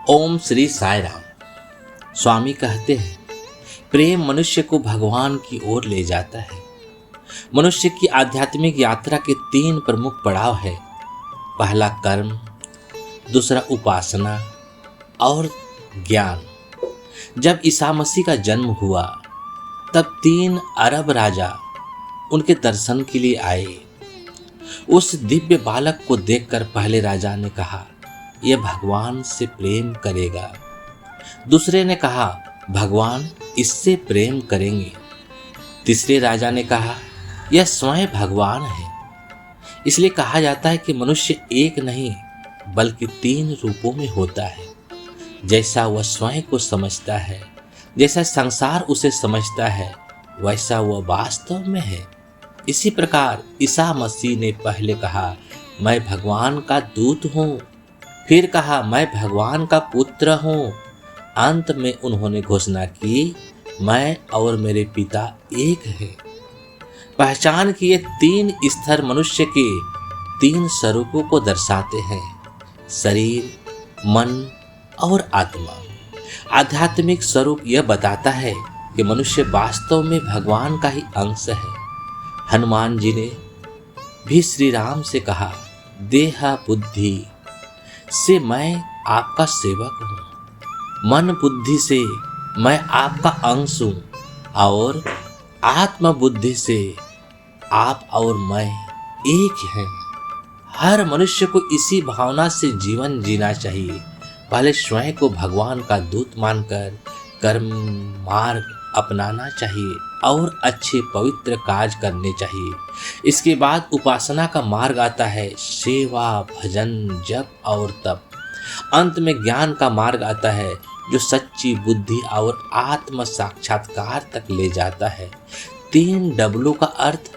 ओम श्री साई राम। स्वामी कहते हैं, प्रेम मनुष्य को भगवान की ओर ले जाता है। मनुष्य की आध्यात्मिक यात्रा के 3 प्रमुख पड़ाव है। पहला कर्म, दूसरा उपासना और ज्ञान। जब ईसा मसीह का जन्म हुआ तब 3 अरब राजा उनके दर्शन के लिए आए। उस दिव्य बालक को देखकर पहले राजा ने कहा, यह भगवान से प्रेम करेगा। दूसरे ने कहा, भगवान इससे प्रेम करेंगे। तीसरे राजा ने कहा, यह स्वयं भगवान है। इसलिए कहा जाता है कि मनुष्य एक नहीं बल्कि 3 रूपों में होता है। जैसा वह स्वयं को समझता है, जैसा संसार उसे समझता है, वैसा वह वास्तव में है। इसी प्रकार ईसा मसीह ने पहले कहा, मैं भगवान का दूत हूँ, फिर कहा, मैं भगवान का पुत्र हूँ। अंत में उन्होंने घोषणा की, मैं और मेरे पिता एक हैं। पहचान कि ये 3 स्तर मनुष्य के 3 स्वरूपों को दर्शाते हैं, शरीर, मन और आत्मा। आध्यात्मिक स्वरूप यह बताता है कि मनुष्य वास्तव में भगवान का ही अंश है। हनुमान जी ने भी श्री राम से कहा, देहा बुद्धि से मैं आपका सेवक हूँ, मन बुद्धि से मैं आपका अंश हूँ और आत्म बुद्धि से आप और मैं एक हैं। हर मनुष्य को इसी भावना से जीवन जीना चाहिए। पहले स्वयं को भगवान का दूत मानकर कर्म मार्ग अपनाना चाहिए और अच्छे पवित्र कार्य करने चाहिए। इसके बाद उपासना का मार्ग आता है, सेवा, भजन, जप और तप। अंत में ज्ञान का मार्ग आता है, जो सच्ची बुद्धि और आत्म साक्षात्कार तक ले जाता है। 3 डब्लू का अर्थ,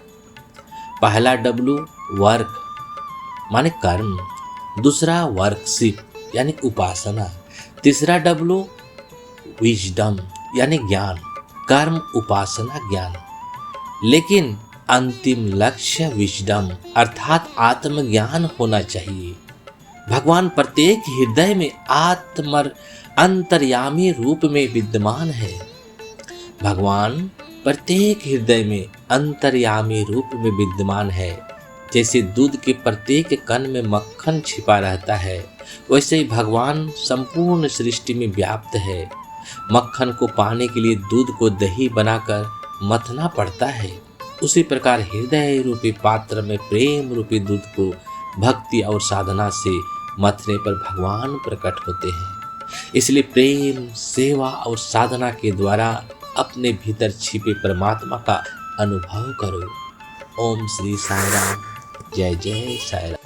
पहला डब्लू वर्क माने कर्म, दूसरा वर्कशिप यानी उपासना, तीसरा डब्लू विजडम यानी ज्ञान। कर्म, उपासना, ज्ञान, लेकिन अंतिम लक्ष्य विजडम अर्थात आत्मज्ञान होना चाहिए। भगवान प्रत्येक हृदय में अंतर्यामी रूप में विद्यमान है। भगवान प्रत्येक हृदय में अंतर्यामी रूप में विद्यमान है। जैसे दूध के प्रत्येक कण में मक्खन छिपा रहता है, वैसे ही भगवान संपूर्ण सृष्टि में व्याप्त है। मक्खन को पाने के लिए दूध को दही बनाकर मथना पड़ता है। उसी प्रकार हृदय रूपी पात्र में प्रेम रूपी दूध को भक्ति और साधना से मथने पर भगवान प्रकट होते हैं। इसलिए प्रेम, सेवा और साधना के द्वारा अपने भीतर छिपे परमात्मा का अनुभव करो। ओम श्री साई राम। जय जय साई राम।